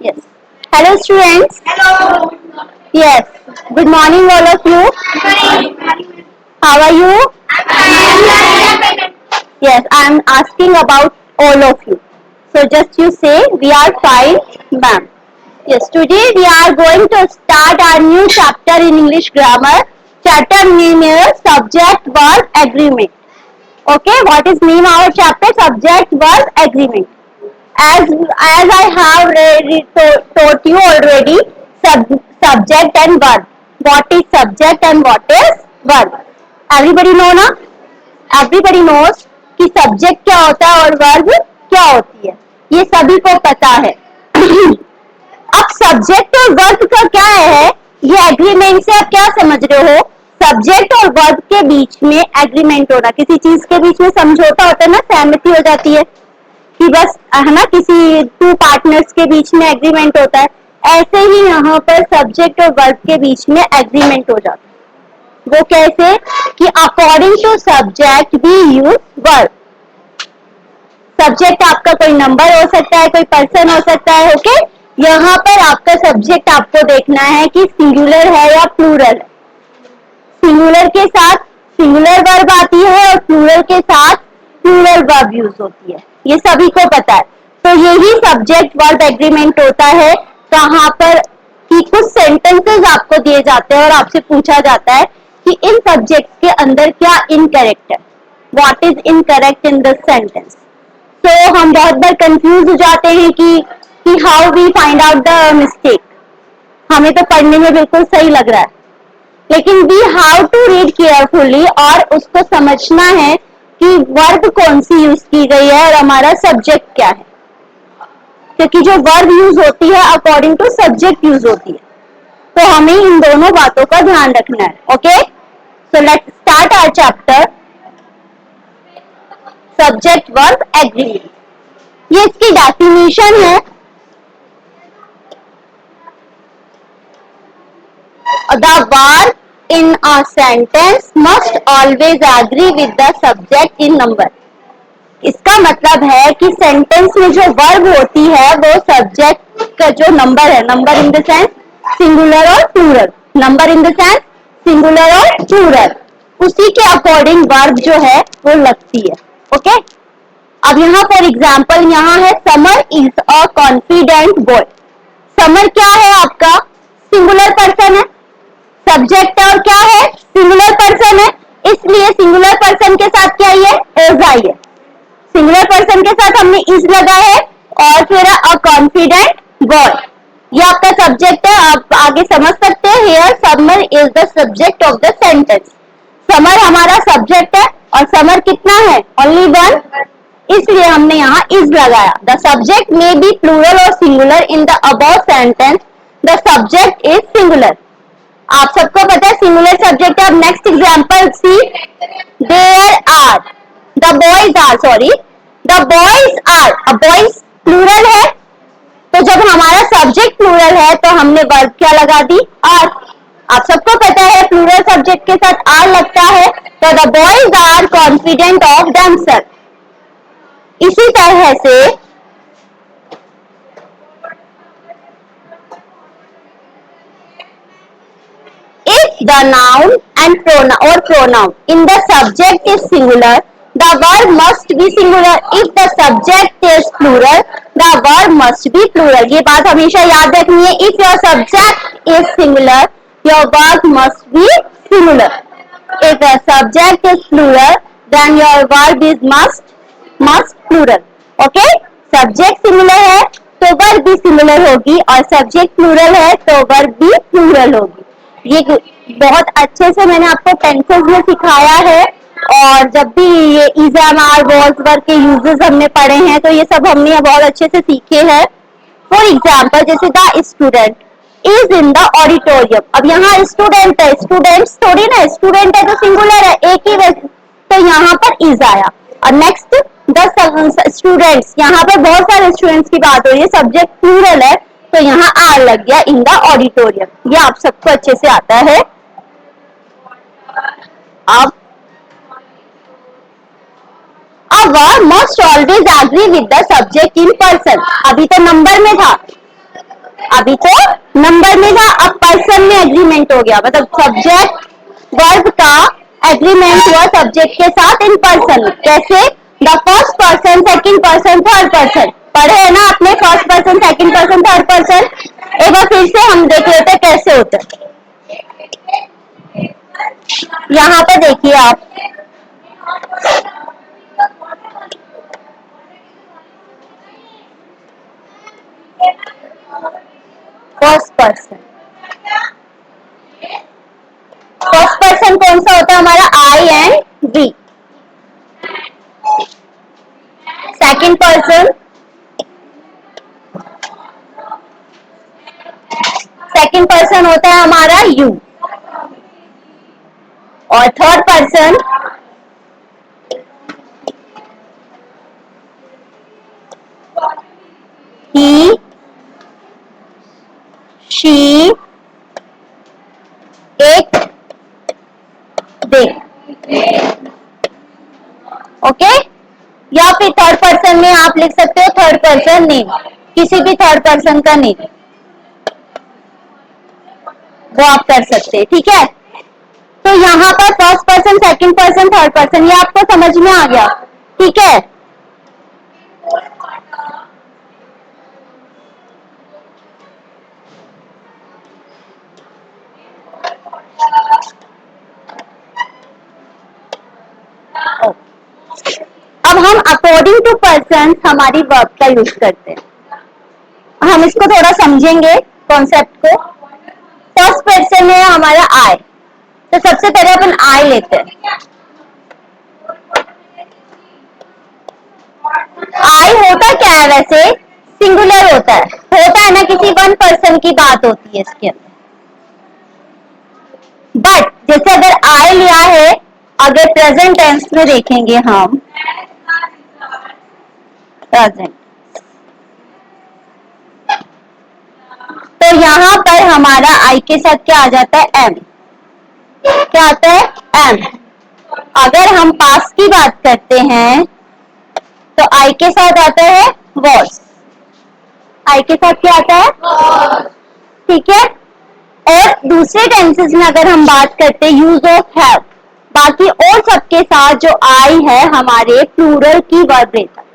Yes. Hello, students. Hello. Yes. Good morning, all of you. How are you? Yes, I am asking about all of you. So just you say we are fine, ma'am. Yes, today we are going to start our new chapter in English grammar. Chapter name is Subject Verb Agreement. Okay, what is name of our chapter? Subject Verb Agreement. As I have already taught you already, subject and verb. What is subject and what is verb? Everybody know ना? Everybody knows कि subject क्या होता है और verb क्या होती है, ये सभी को पता है. अब सब्जेक्ट और वर्ब का क्या है, ये एग्रीमेंट से आप क्या समझ रहे हो? सब्जेक्ट और वर्ब के बीच में एग्रीमेंट होना, किसी चीज के बीच में समझौता होता है ना, सहमति हो जाती है कि बस है ना, किसी टू पार्टनर्स के बीच में एग्रीमेंट होता है. ऐसे ही यहाँ पर सब्जेक्ट और वर्ब के बीच में एग्रीमेंट हो जाता है. वो कैसे कि according to subject we use verb. Subject आपका कोई नंबर हो सकता है, कोई पर्सन हो सकता है. ओके, यहाँ पर आपका सब्जेक्ट आपको देखना है कि सिंगुलर है या प्लूरल है. सिंगुलर के साथ सिंगुलर वर्ब आती है और प्लूरल के साथ प्लूरल वर्ब यूज होती है, ये सभी को पता है. तो यही सब्जेक्ट वर्ब एग्रीमेंट होता है. कहाँ पर कि कुछ सेंटेंसेस आपको दिए जाते हैं और आपसे पूछा जाता है कि इन सब्जेक्ट के अंदर क्या इनकरेक्ट है, what is incorrect in this sentence. तो हम बहुत बार कंफ्यूज हो जाते हैं कि how we find out the mistake. हमें तो पढ़ने में बिल्कुल सही लग रहा है, लेकिन we how to read carefully और उसको समझना है कि वर्ब कौन सी यूज की गई है और हमारा सब्जेक्ट क्या है, क्योंकि जो वर्ब यूज होती है अकॉर्डिंग टू सब्जेक्ट यूज होती है. तो हमें इन दोनों बातों का ध्यान रखना है. Okay, so let's start our chapter subject verb agreement. ये इसकी डेफिनेशन है. The verb in a sentence must always agree with the subject in number. इसका मतलब है कि सेंटेंस में जो वर्ब होती है वो सब्जेक्ट का जो नंबर है, number in the sense singular और plural, number in the sense singular और प्लूरल, उसी के अकॉर्डिंग वर्ब जो है वो लगती है. ओके, अब यहाँ फॉर एग्जाम्पल यहाँ है summer is a confident boy. Summer क्या है आपका? सिंगुलर पर्सन है, सब्जेक्ट है और क्या है? सिंगुलर पर्सन है. इसलिए सिंगुलर पर्सन के साथ क्या है? इज आई है. सिंगुलर पर्सन के साथ हमने इज लगा है और फिर अ कॉन्फिडेंट बॉय, ये आपका सब्जेक्ट है. आप आगे समझ सकते हैं. Here summer is the subject of the sentence. Summer हमारा सब्जेक्ट है और समर कितना है? ओनली वन, इसलिए हमने यहाँ इज लगाया. The subject may be plural और singular in the above sentence. The subject is singular. आप सबको पता है सिंगुलर सब्जेक्ट है. अब next example C, there are, the boys are, sorry the boys are. अब बॉयज प्लूरल है, तो जब हमारा सब्जेक्ट प्लूरल है तो हमने वर्ब क्या लगा दी? आर. आप सबको पता है प्लूरल सब्जेक्ट के साथ आर लगता है. तो the boys are confident of themselves. इसी तरह से if the noun and pronoun in the subject is singular, the verb must be singular. If the subject is plural, the verb must be plural. ये बात हमेशा याद रखनी है. If your subject is singular, your verb must be singular. If the subject is plural, then your verb is must plural. Okay? Subject singular है तो verb भी singular होगी और subject plural है तो verb भी plural होगी. ये बहुत अच्छे से मैंने आपको टेंसेस में सिखाया है, और जब भी ये is am are was verb के यूजेस हमने पढ़े हैं तो ये सब हमने बहुत अच्छे से सीखे हैं. फॉर एग्जाम्पल जैसे the student is in the auditorium. अब यहाँ स्टूडेंट है, स्टूडेंट्स थोड़ी ना, स्टूडेंट है तो सिंगुलर है, एक ही वैसे, तो यहाँ पर इज आया. और नेक्स्ट द स्टूडेंट्स, यहाँ पर बहुत सारे स्टूडेंट्स की बात हो रही है, सब्जेक्ट प्लूरल है तो यहाँ आर लग गया इन द ऑडिटोरियम. ये आप सबको अच्छे से आता है. अब verb must always agree with the subject in person. अभी तो नंबर में था, अभी तो नंबर में था, अब पर्सन में एग्रीमेंट हो गया, मतलब सब्जेक्ट वर्ब का एग्रीमेंट हुआ सब्जेक्ट के साथ इन पर्सन। कैसे? The first person, second person, third person. पढ़े है ना आपने first person, second person, third person. एक बार फिर से हम देख लेते हैं कैसे होता है। यहाँ पर देखिए आप, फर्स्ट पर्सन, फर्स्ट पर्सन कौन सा होता है हमारा? I and we. Second person, second person होता है हमारा यू। और third person he, she, it, they. Okay, या फिर थर्ड पर्सन में आप लिख सकते हो थर्ड पर्सन नेम, किसी भी थर्ड पर्सन का नेम वो आप कर सकते हैं। ठीक है, तो यहाँ पर first person, second person, third person, ये आपको समझ में आ गया? ठीक है, अब हम अकॉर्डिंग टू पर्सन हमारी वर्ब का यूज करते हैं। हम इसको थोड़ा समझेंगे कॉन्सेप्ट को। फर्स्ट पर्सन है हमारा आई, तो सबसे पहले अपन आई लेते हैं। आई होता क्या है वैसे? सिंगुलर होता है ना, किसी वन पर्सन की बात होती है इसके अंदर। बट जैसे अगर आई लिया है, अगर प्रेजेंट टेंस में देखेंगे हम, प्रेजेंट, तो यहाँ पर हमारा आई के साथ क्या आ जाता है? एम। क्या आता है? एम। अगर हम पास्ट की बात करते हैं तो आई के साथ आता है वॉज। आई के साथ क्या आता है? ठीक है, और दूसरे टेंसेस में अगर हम बात करते हैं यूज ऑफ हैव, बाकी और सबके साथ जो आई है हमारे प्लूरल की वर्ब लेता है,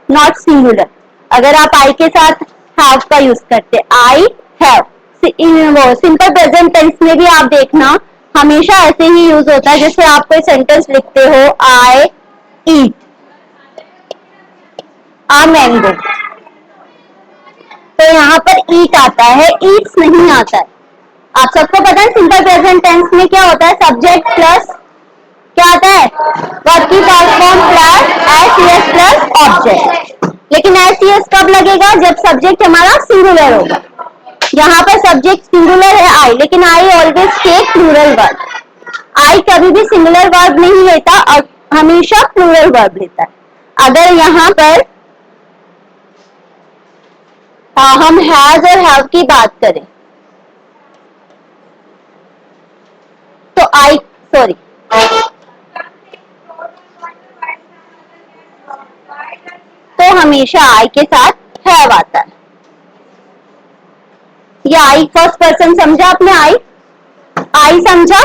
नॉट सिंगुलर। अगर आप आई के साथ हैव का यूज करते, आई हैव, वो सिंपल प्रेजेंट टेंस में भी आप देखना हमेशा ऐसे ही यूज होता है। जैसे आप कोई सेंटेंस लिखते हो, आई ईट आ मैंगो, तो यहाँ पर ईट आता है, ईट्स नहीं आता है। आप सबको पता है सिंपल प्रेजेंट टेंस में क्या होता है? सब्जेक्ट प्लस क्या आता है? वर्ब की past form plus S plus object. लेकिन एस कब लगेगा? जब सब्जेक्ट हमारा सिंगुलर होगा। यहाँ पर सब्जेक्ट सिंगुलर है आई, लेकिन I always take plural verb. I कभी भी सिंगुलर वर्ब नहीं लेता और हमेशा प्लूरल वर्ब लेता है। अगर यहाँ पर हम हैज और हैव की बात करें तो आई, सॉरी, तो हमेशा आई के साथ हैव आता है। ये आई फर्स्ट पर्सन समझा आपने? आई समझा?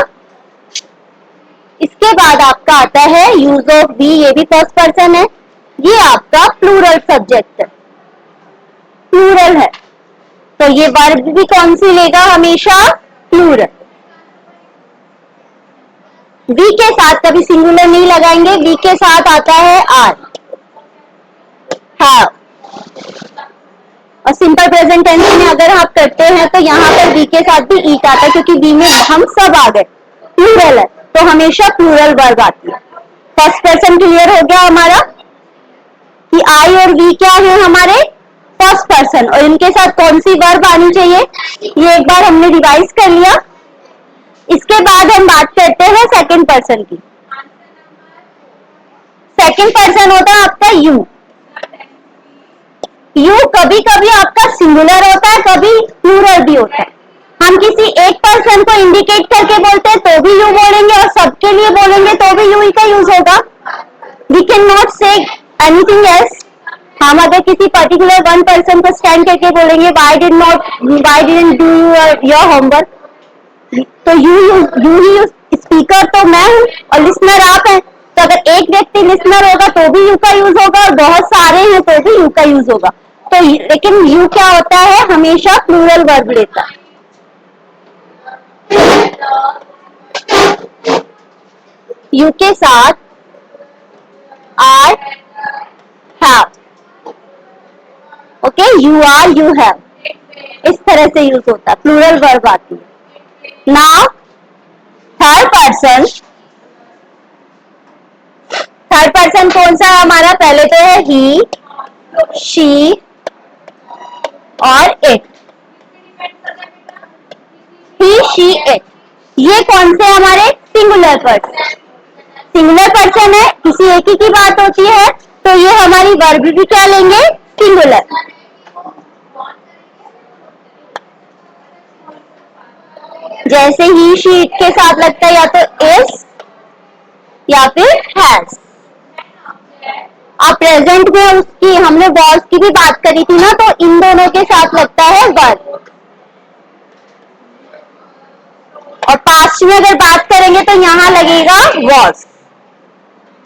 इसके बाद आपका आता है यूज ऑफ बी, ये भी फर्स्ट पर्सन है, ये आपका प्लूरल सब्जेक्ट है, प्लूरल है, तो ये वर्ब भी कौन सी लेगा? हमेशा प्लूरल। वी के साथ कभी सिंगुलर नहीं लगाएंगे, वी के साथ आता है आर, हैव। और सिंपल प्रेजेंट टेंस में अगर आप करते हैं तो यहाँ पर वी के साथ भी ईट आता है, क्योंकि वी में हम सब आ गए, प्लूरल है, तो हमेशा प्लूरल वर्ब आती है। फर्स्ट पर्सन क्लियर हो गया हमारा कि आई और वी क्या है? हमारे फर्स्ट पर्सन, और इनके साथ कौन सी वर्ब आनी चाहिए ये एक बार हमने रिवाइज कर लिया। इसके बाद हम बात करते हैं सेकंड पर्सन की। सेकंड पर्सन होता है आपका यू। यू कभी कभी आपका सिंगुलर होता है, कभी प्लूरल भी होता है। हम किसी एक पर्सन को इंडिकेट करके बोलते हैं तो भी यू बोलेंगे, और सबके लिए बोलेंगे तो भी यू ही का यूज होगा। We can not say anything else. हम अगर किसी पर्टिकुलर वन पर्सन को स्टैंड करके बोलेंगे why didn't do your homework, तो यू ही स्पीकर तो मैं हूँ और लिसनर आप हैं। तो अगर एक व्यक्ति लिसनर होगा तो भी यू का यूज होगा और बहुत सारे हैं तो भी यू का यूज होगा। तो लेकिन यू क्या होता है, हमेशा प्लूरल वर्ब लेता है। यू के साथ are, have, okay, you are, you have, इस तरह से यूज होता है, प्लूरल वर्ब आती है। नाउ थर्ड पर्सन कौन सा है हमारा, पहले तो है ही, शी और इट। ही, शी, इट, ये कौन से हमारे सिंगुलर पर्सन, सिंगुलर पर्सन है, किसी एक ही की बात होती है, तो ये हमारी वर्ब भी क्या लेंगे, सिंगुलर। जैसे ही, शी, इट के साथ लगता है या तो इज या फिर हैज। अब प्रेजेंट में उसकी हमने वॉज की भी बात करी थी ना, तो इन दोनों के साथ लगता है वर्ब। और पास्ट में अगर बात करेंगे तो यहां लगेगा वॉज,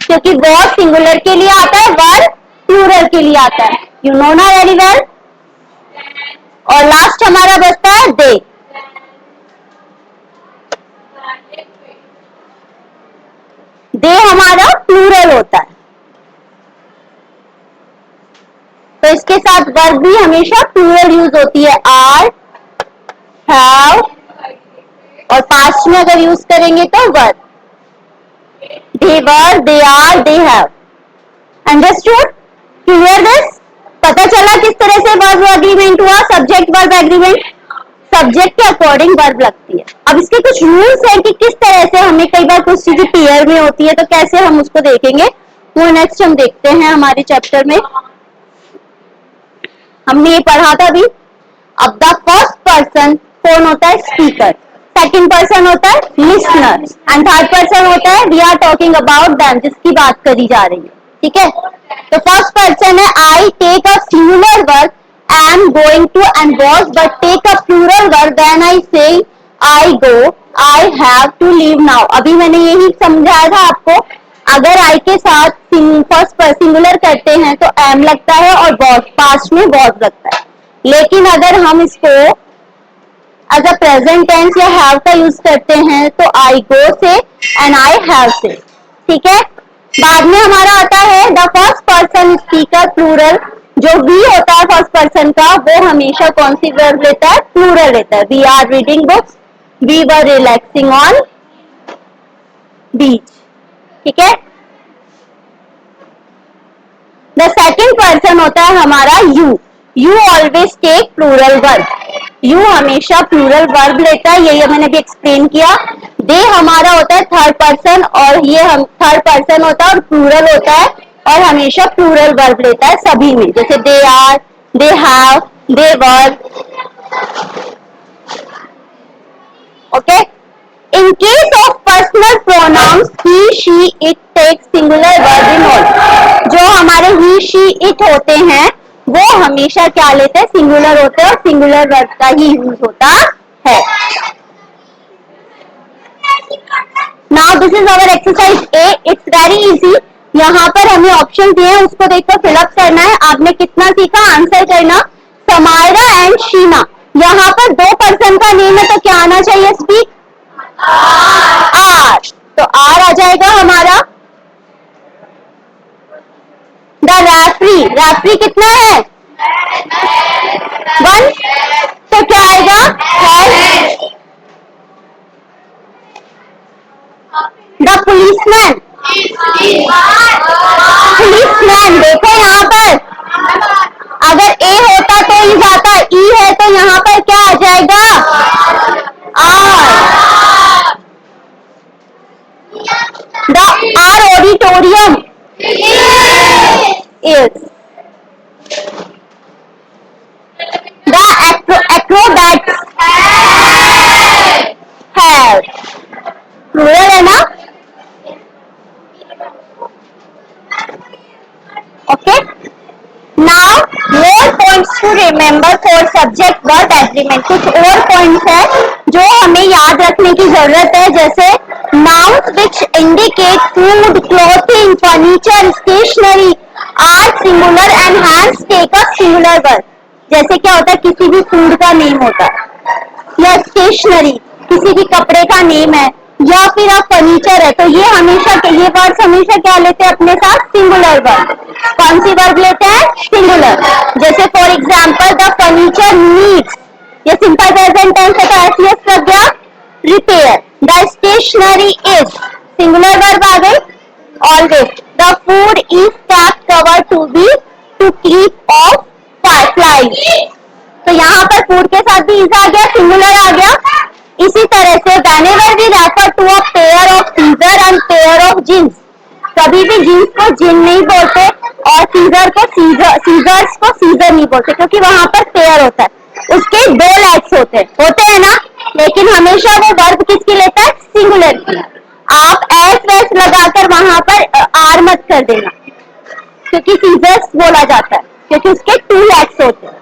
क्योंकि वॉज सिंगुलर के लिए आता है, वर्ब प्लूरल के लिए आता है, यू नो ना वेरी वेल। और लास्ट हमारा बचता है दे। दे हमारा प्लूरल होता है, तो इसके साथ वर्ब भी हमेशा प्लूरल यूज होती है, आर, हैव, और पास्ट में अगर यूज करेंगे तो verb, they were, they are, they have. Understood, clear this? पता चला किस तरह से वर्ब एग्रीमेंट हुआ, सब्जेक्ट वर्ब एग्रीमेंट, सब्जेक्ट के अकॉर्डिंग वर्ब लगती है। अब इसके कुछ रूल्स हैं कि किस तरह से, हमें कई बार कुछ चीजें पेयर में होती है तो कैसे हम उसको देखेंगे, वो नेक्स्ट हम देखते हैं हमारे चैप्टर में। हमने ये पढ़ा था अभी। अब द फर्स्ट पर्सन कौन होता है, स्पीकर, सेकंड पर्सन होता है लिसनर, एंड थर्ड पर्सन होता है we are talking about them, जिसकी बात करी जा रही है, ठीक है। तो फर्स्ट पर्सन है, I take a singular verb, I am going to, and was, but take a plural verb, then I say I go, I have to leave now. अभी मैंने यही समझाया था आपको, अगर आई के साथ फर्स्ट सिंगुलर करते हैं तो एम लगता है और वॉज, पास्ट में वॉज लगता है। लेकिन अगर हम इसको एज अ प्रेजेंट टेंस या हैव का यूज करते हैं तो आई गो से एंड आई हैव से, ठीक है। बाद में हमारा आता है the first person speaker plural, जो वी होता है फर्स्ट पर्सन का, वो हमेशा कौन सी वर्ब लेता है, प्लूरल लेता है। We are reading books, we were relaxing on beach, ठीक है। द सेकेंड पर्सन होता है हमारा you, you always take plural verb, you हमेशा प्लूरल वर्ब लेता है, ये मैंने भी एक्सप्लेन किया। दे हमारा होता है थर्ड पर्सन, और ये हम थर्ड पर्सन होता है और प्लूरल होता है, और हमेशा प्लूरल वर्ब लेता है सभी में, जैसे they are, they have, they were, okay. In case of personal pronouns he, she, it takes singular verb in all। जो हमारे he, she, it होते हैं वो हमेशा क्या लेते हैं, सिंगुलर होते हैं, और सिंगुलर वर्ब का ही यूज होता है। Now this is our exercise A, it's very easy। यहाँ पर हमें ऑप्शन दिए हैं, उसको देखकर फिलअप करना है। आपने कितना सीखा, आंसर करना। समायरा एंड शीना, यहाँ पर दो पर्सन का नेम है तो क्या आना चाहिए, स्पीक आर, तो आर आ जाएगा हमारा। द रेफरी, रेफरी कितना है, वन, तो क्या आएगा, है। द पुलिसमैन, पुलिसमैन, देखो यहाँ पर अगर ए होता तो ई जाता, ई है तो यहाँ पर क्या आ जाएगा, are. The are auditorium is, the acrobats have, plural है ना, okay. Now to remember for subject verb agreement. कुछ और पॉइंट्स है जो हमें याद रखने की जरूरत है, जैसे nouns which indicate food, clothing, furniture, stationery are singular and hence take a singular verb. जैसे क्या होता है, किसी भी फूड का नेम होता है या स्टेशनरी किसी भी कपड़े का नेम है या फिर आप फर्नीचर है, तो ये हमेशा ये वर्ड हमेशा क्या लेते हैं अपने साथ, सिंगुलर वर्ब। कौन सी वर्ब लेते हैं, सिंगुलर। जैसे for example the furniture needs, ये सिंपल प्रेजेंट टेंस है तो एसईएस लग गया, repair. The stationery is, singular verb आ गई, always. The food is kept cover to keep off flies, तो यहाँ पर फूड के साथ भी इज आ गया, सिंगुलर आ गया। इसी तरह से whenever we refer to a pair of scissor and pair of jeans, कभी भी जीन्स को जिन नहीं बोलते और सीजर को सीजर्स को सीजर नहीं बोलते, क्योंकि वहां पर पेयर होता है, उसके दो लेग्स होते हैं ना, लेकिन हमेशा वो वर्ब किसकी लेता है, सिंगुलर की। आप एस वेस लगाकर वहां पर आर मत कर देना, क्योंकि सीजर्स बोला जाता है क्योंकि उसके टू लेग्स होते हैं।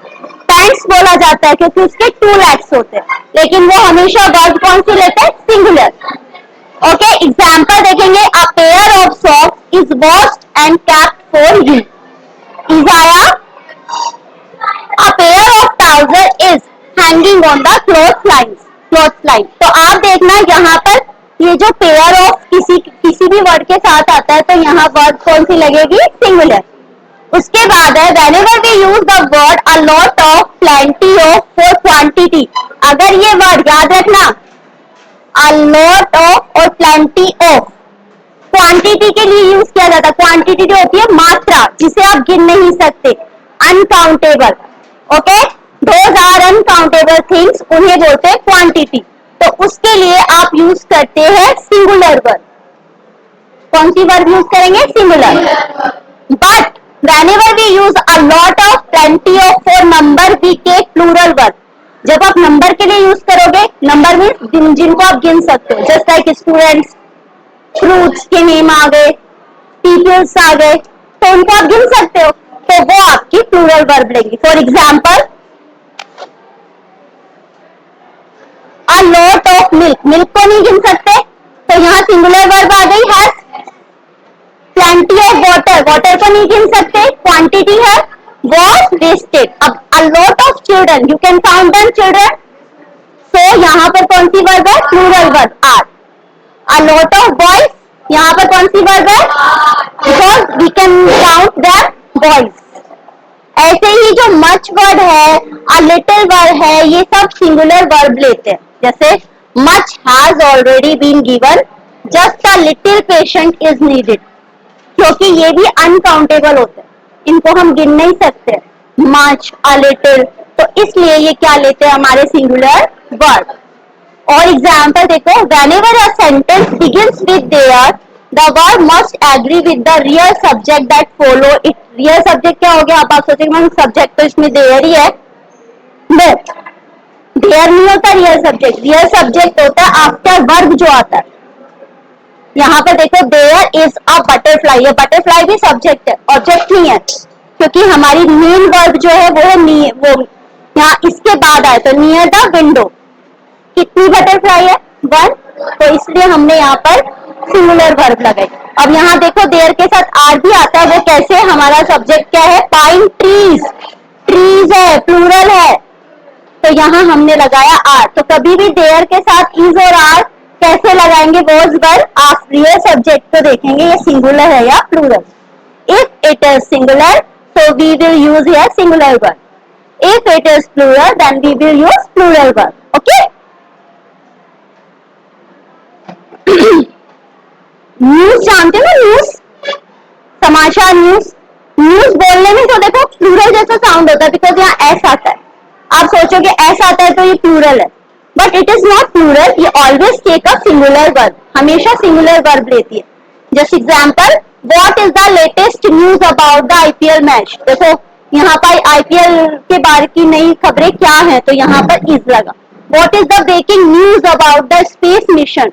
पैंट्स बोला जाता है क्योंकि उसके टू लेग्स होते हैं, लेकिन वो हमेशा वर्ब कौन सी लेता है, सिंगुलर। ओके, एग्जांपल देखेंगे, a pair of socks is washed and kept for you, is आया। A pair of trouser is hanging on the cloth line. तो आप देखना यहाँ पर ये जो पेयर ऑफ किसी भी वर्ड के साथ आता है तो यहाँ वर्ड कौन सी लगेगी, सिंगुलर। उसके बाद है whenever we use the word a lot of, plenty of for quantity, अगर ये वर्ड याद रखना a lot of और plenty of क्वांटिटी के लिए यूज किया जाता है। क्वांटिटी जो होती है मात्रा, जिसे आप गिन नहीं सकते, uncountable. Okay, those are uncountable things, उन्हें बोलते हैं क्वांटिटी। तो उसके लिए आप यूज करते हैं सिंगुलर वर्ब। कौन सी वर्ब यूज करेंगे, singular. But whenever we use a lot of, plenty of for number, we take plural verb। जब आप नंबर के लिए यूज करोगे, नंबर में जिनको आप गिन सकते हो, जस्ट लाइक स्टूडेंट्स, फ्रूट्स के नेम आ गए, पीपल्स आ गए, तो उनको आप गिन सकते हो, तो वो आपकी प्लूरल वर्ब लेंगी। For example, a lot of milk, milk को नहीं गिन सकते तो यहाँ सिंगुलर वर्ब आ गई, has. plenty of water, water को नहीं गिन सकते, क्वांटिटी है, was wasted। अब a lot of children, you can count them children, so यहाँ पर कौन सी वर्ब है, plural verb, are। a lot of boys, यहाँ पर कौन सी वर्ब है, because we can count them boys। ऐसे ही जो much वर्ड है, a little वर्ड है, ये सब सिंगुलर वर्ब लेते हैं। जैसे much has already been given, just a little patient is needed, क्योंकि ये भी अनकाउंटेबल होते हैं, इनको हम गिन नहीं सकते, मच, अ लिटिल, तो इसलिए ये क्या लेते हैं, हमारे सिंगुलर वर्ब। और एग्जांपल देखो, whenever a sentence begins with there, the verb must agree with the real subject that follow it। Real subject क्या हो गया, आप सोचेंगे मैम सब्जेक्ट तो इसमें देयर ही है, नो, देयर नहीं होता रियल सब्जेक्ट। रियल सब्जेक्ट होता है आफ्टर वर्ब जो आता है। यहाँ पर देखो, देयर इज अ बटरफ्लाई, ये बटरफ्लाई भी सब्जेक्ट है, ऑब्जेक्ट नहीं है, क्योंकि हमारी मेन वर्ब जो है वो यहाँ इसके बाद आए, तो नियर द विंडो। कितनी बटरफ्लाई है, वन, तो इसलिए हमने यहाँ पर सिंगुलर वर्ब लगाई। अब यहाँ देखो, देयर के साथ आर भी आता है, वो कैसे, हमारा सब्जेक्ट क्या है, पाइन ट्रीज, ट्रीज है, प्लूरल है, तो यहाँ हमने लगाया आर। तो कभी भी देयर के साथ इज और आर कैसे लगाएंगे, वॉज वर्ब, आप रियल सब्जेक्ट तो देखेंगे ये सिंगुलर है या plural. If it is singular, so we will use here singular verb. If it is plural, then we will use plural verb. Okay? News जानते हो, न्यूज, समाचार, न्यूज बोलने में तो देखो प्लूरल जैसा साउंड होता है, बिकॉज यहाँ एस आता है। आप सोचोगे एस आता है तो ये प्लूरल है, but it is not plural, ये always take a singular verb, हमेशा सिंगुलर वर्ब लेती है। Just example, what is the latest news about the IPL match. देखो यहाँ पर आईपीएल के बारे की नई खबरें क्या है, तो यहाँ पर इज लगा। What is the breaking news about the space mission,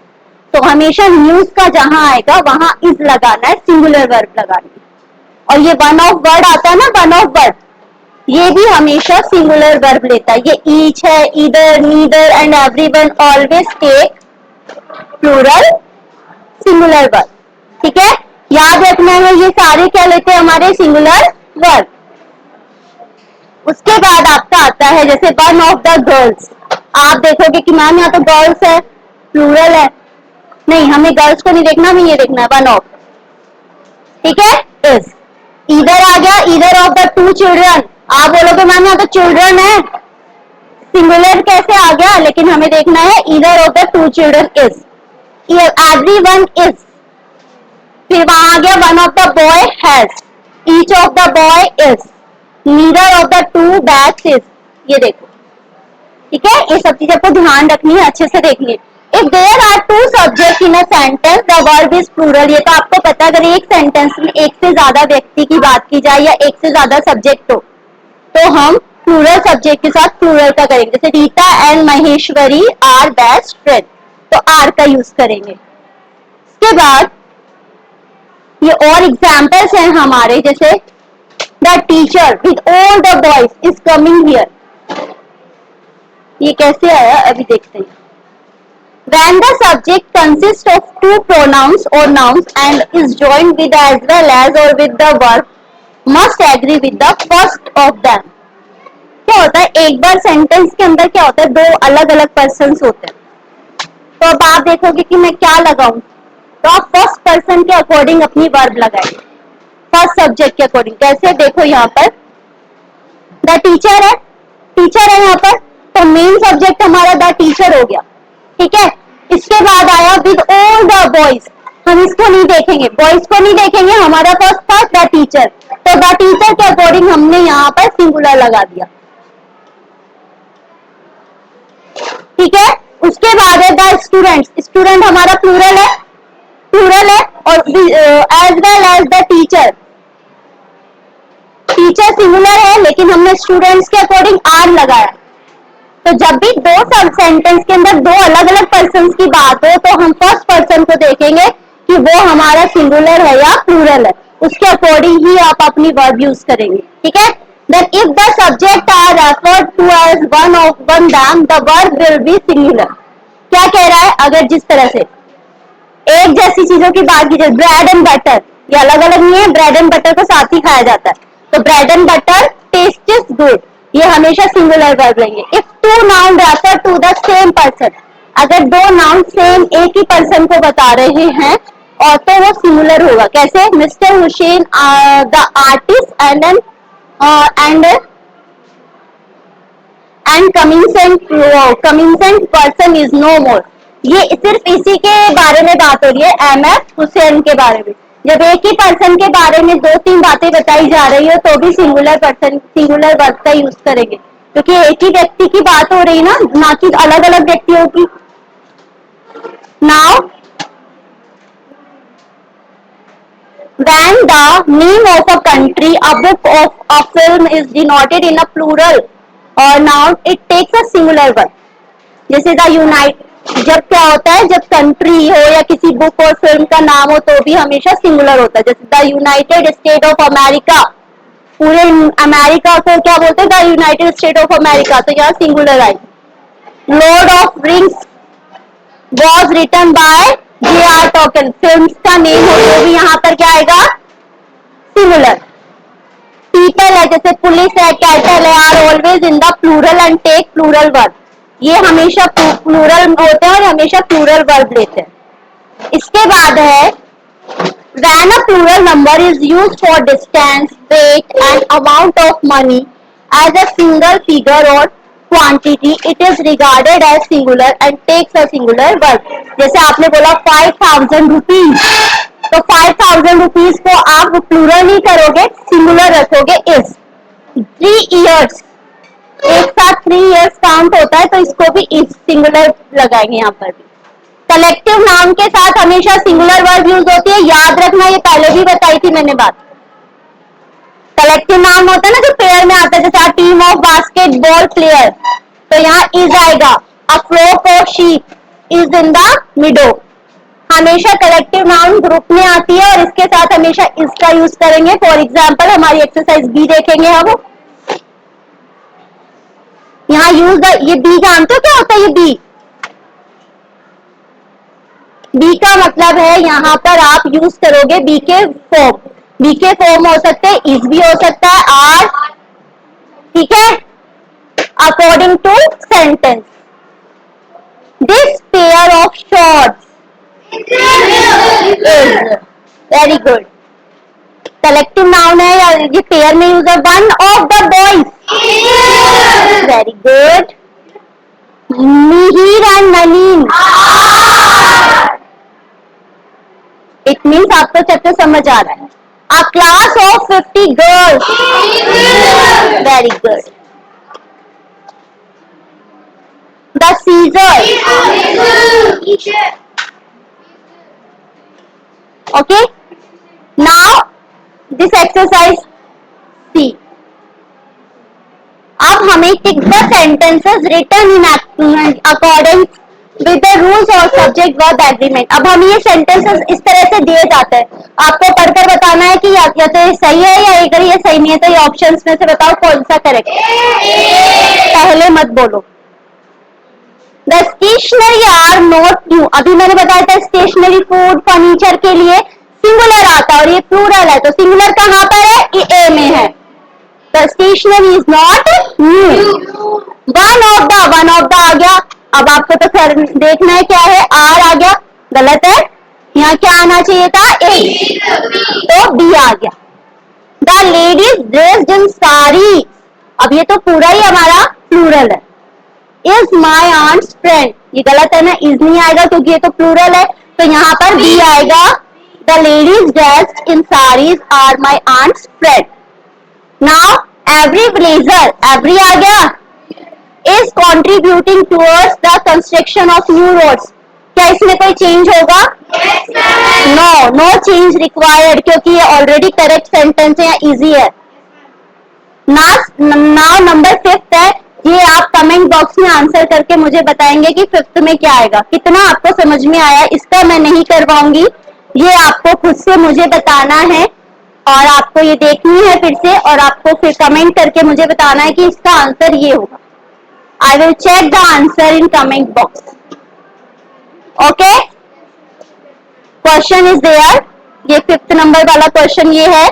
तो हमेशा न्यूज का जहां आएगा वहां इज लगाना है, सिंगुलर वर्ब लगानी है। और ये वन ऑफ वर्ड आता है ना, वन ऑफ वर्ड, ये भी हमेशा सिंगुलर वर्ब लेता है। ये ईच है, either, neither and everyone always take plural singular verb. ठीक है, याद रखना है ये सारे क्या लेते हैं हमारे सिंगुलर वर्ब। उसके बाद आपका आता है जैसे वन ऑफ द गर्ल्स। आप देखोगे कि मैम यहाँ तो गर्ल्स है, प्लूरल है। नहीं, हमें गर्ल्स को नहीं देखना, हमें ये देखना है वन ऑफ। ठीक है, इज इधर आ गया, इधर ऑफ द टू चिल्ड्रन। आप बोलोगे मैम यहाँ तो चिल्ड्रन है, सिंगुलर कैसे आ गया, लेकिन हमें देखना है इधर of the two children is, everyone is. फिर वहां आ गया one of the boy has, each of the boy is, neither of the two bags is. ये देखो, ठीक है, ये सब चीजें आपको ध्यान रखनी है, अच्छे से देखिए। If there are two subject in a sentence the verb is plural. ये तो आपको पता है, अगर एक सेंटेंस में एक से ज्यादा व्यक्ति की बात की जाए या एक से ज्यादा सब्जेक्ट हो तो हम प्लूरल सब्जेक्ट के साथ प्लूरल का करेंगे। जैसे Rita and Maheshwari are best friend, तो आर का यूज करेंगे। इसके बाद ये और एग्जाम्पल्स हैं हमारे, जैसे the teacher with all the boys is coming here. ये कैसे आया अभी देखते हैं। When the subject consists of two pronouns or nouns and is joined with as well as or with the verb must agree with the first of them। क्या होता है, एक बार सेंटेंस के अंदर क्या होता है, दो अलग अलग पर्सन्स होते हैं। तो अब आप देखोगे कि मैं क्या लगाऊं, तो आप फर्स्ट पर्सन के अकॉर्डिंग अपनी वर्ब लगाइए, फर्स्ट सब्जेक्ट के अकॉर्डिंग। कैसे, देखो यहाँ पर द टीचर है, टीचर है यहाँ पर, तो मेन सब्जेक्ट हमारा द टीचर हो गया। ठीक है, इसके बाद आया विद ऑल द बॉयज, हम इसको नहीं देखेंगे, बॉयज को नहीं देखेंगे, हमारा फर्स्ट था द टीचर, तो द टीचर के अकॉर्डिंग हमने यहाँ पर सिंगुलर लगा दिया। ठीक है, उसके बाद है द स्टूडेंट्स, स्टूडेंट हमारा प्लूरल है, प्लूरल है, और as well as the teacher, teacher singular है लेकिन हमने स्टूडेंट्स के अकॉर्डिंग आर लगाया। तो जब भी दो सब सेंटेंस के अंदर दो अलग अलग पर्सन की बात हो तो हम फर्स्ट पर्सन को देखेंगे कि वो हमारा सिंगुलर है या प्लूरल है, उसके अकॉर्डिंग ही आप अपनी वर्ब यूज करेंगे। ठीक है, then if the subject are referred to as one of one them the verb will be singular. क्या कह रहा है, अगर जिस तरह से एक जैसी चीजों की बात की जाए, ब्रेड एंड बटर, ये अलग अलग नहीं है, ब्रेड एंड बटर को साथ ही खाया जाता है, तो bread and butter taste is good, ये हमेशा सिंगुलर वर्ब लेंगे। If two noun refer to the same person, अगर दो नाउन सेम एक ही पर्सन को बता रहे हैं और तो वो सिंगुलर होगा। कैसे, mister Hussain the artist and commencement person is no more. ये सिर्फ इसी के बारे में बात हो रही है, एमएफ हुसैन के बारे में। जब एक ही पर्सन के बारे में दो तीन बातें बताई जा रही हो तो भी सिंगुलर पर्सन, सिंगुलर वर्ब का यूज करेंगे, क्योंकि एक ही व्यक्ति की बात हो रही ना, ना कि अलग अलग व्यक्तियों की। Now when the name of a country, a book of a film is denoted in a plural or noun, it takes a singular verb। जैसे द यूनाइट, जब क्या होता है, जब कंट्री हो या किसी बुक और फिल्म का नाम हो तो भी हमेशा सिंगुलर होता है। जैसे the United State of America, पूरे अमेरिका को क्या बोलते हैं, the United State of America, तो यहाँ सिंगुलर आई। Lord of Rings was written by J.R. Tolkien, film का नेम हो तो भी यहाँ पर क्या आएगा, सिंगुलर। पीपल है, जैसे पुलिस है, कैटल है, are always in the plural and take plural verb, ये हमेशा प्लूरल होते हैं और हमेशा प्लूरल वर्ब लेते हैं। इसके बाद है when a plural number is used for distance, weight and amount of money as a single figure or quantity, it is regarded as singular and takes a singular verb। जैसे आपने बोला 5000 rupees, तो 5000 rupees को आप plural नहीं करोगे, singular रखोगे is. 3 years, एक साथ 3 years काउंट होता है तो इसको भी इज सिंगुलर लगाएंगे यहाँ पर भी। कलेक्टिव नाउन के साथ हमेशा सिंगुलर वर्ब यूज होती है, याद रखना, ये पहले भी बताई थी मैंने बात। कलेक्टिव नाउन होता है ना जो पेयर में आता है, जैसे टीम ऑफ बास्केटबॉल प्लेयर, तो यहाँ इज आएगा। A flock of sheep is in the meadow, हमेशा कलेक्टिव नाउन ग्रुप में आती है और इसके साथ हमेशा इज का यूज करेंगे। फॉर एग्जाम्पल हमारी एक्सरसाइज बी देखेंगे हम, यहाँ यूज ये बी जानते हो क्या होता है ये बी? बी का मतलब है यहाँ पर आप यूज करोगे बी के फॉर्म। बी के फॉर्म हो सकते हैं, इज भी हो सकता है, आर, ठीक है, according to sentence. This pair of shorts is, very good. Collective noun है या ये पेयर में यूज है, one of the boys, very good. Mihir and Nalin, it means आपको चैप्टर समझ आ रहा है। A class of 50 girls, very good. The scissor, okay. Now this exercise C, अब हमें tick the sentences written in according with the rules और subject verb agreement. अब हमें ये सेंटेंसेस इस तरह से दिए जाते हैं, आपको पढ़कर बताना है कि या तो ये सही है या अगर ये सही नहीं है तो ये ऑप्शंस में से बताओ कौन सा करेक्ट। पहले मत बोलो। The stationery are not new, अभी मैंने बताया था स्टेशनरी फूड फर्नीचर के लिए सिंगुलर आता है और ये प्लूरल है, तो सिंगुलर कहाँ पर है? ये ए में है। The stationery is not new. One of the आ गया। अब आपको तो सर देखना है क्या है, आर आ गया, गलत है, यहाँ क्या आना चाहिए था? ए, तो बी आ गया। द लेडीज ड्रेस्ड इन साड़ी, अब ये तो पूरा ही हमारा प्लूरल है। इज माई आंट्स फ्रेंड, ये गलत है ना, इज नहीं आएगा क्योंकि ये तो प्लूरल है, तो यहाँ पर बी आएगा। The ladies dressed in saris are my aunts friend. Now every villager, every आ गया, is contributing towards the construction of new roads, क्या इसमें कोई चेंज होगा? नो, नो चेंज रिक्वायर्ड क्योंकि ये ऑलरेडी करेक्ट सेंटेंस है या इजी है। नाउ नंबर 5 है, ये आप कमेंट बॉक्स में आंसर करके मुझे बताएंगे कि 5th में क्या आएगा, कितना आपको समझ में आया। इसका मैं नहीं करवाऊंगी, ये आपको खुद से मुझे बताना है और आपको ये देखनी है फिर से, और आपको फिर कमेंट करके मुझे बताना है कि इसका आंसर ये होगा। I will check the answer in comment box, okay. Question is there, ये 5th नंबर वाला क्वेश्चन ये है,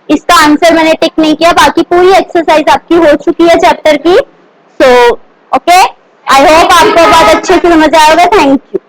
इसका आंसर मैंने टिक नहीं किया, बाकी पूरी एक्सरसाइज आपकी हो चुकी है चैप्टर की। सो ओके, आई होप आपको बहुत अच्छे से समझ आएगा। Thank you.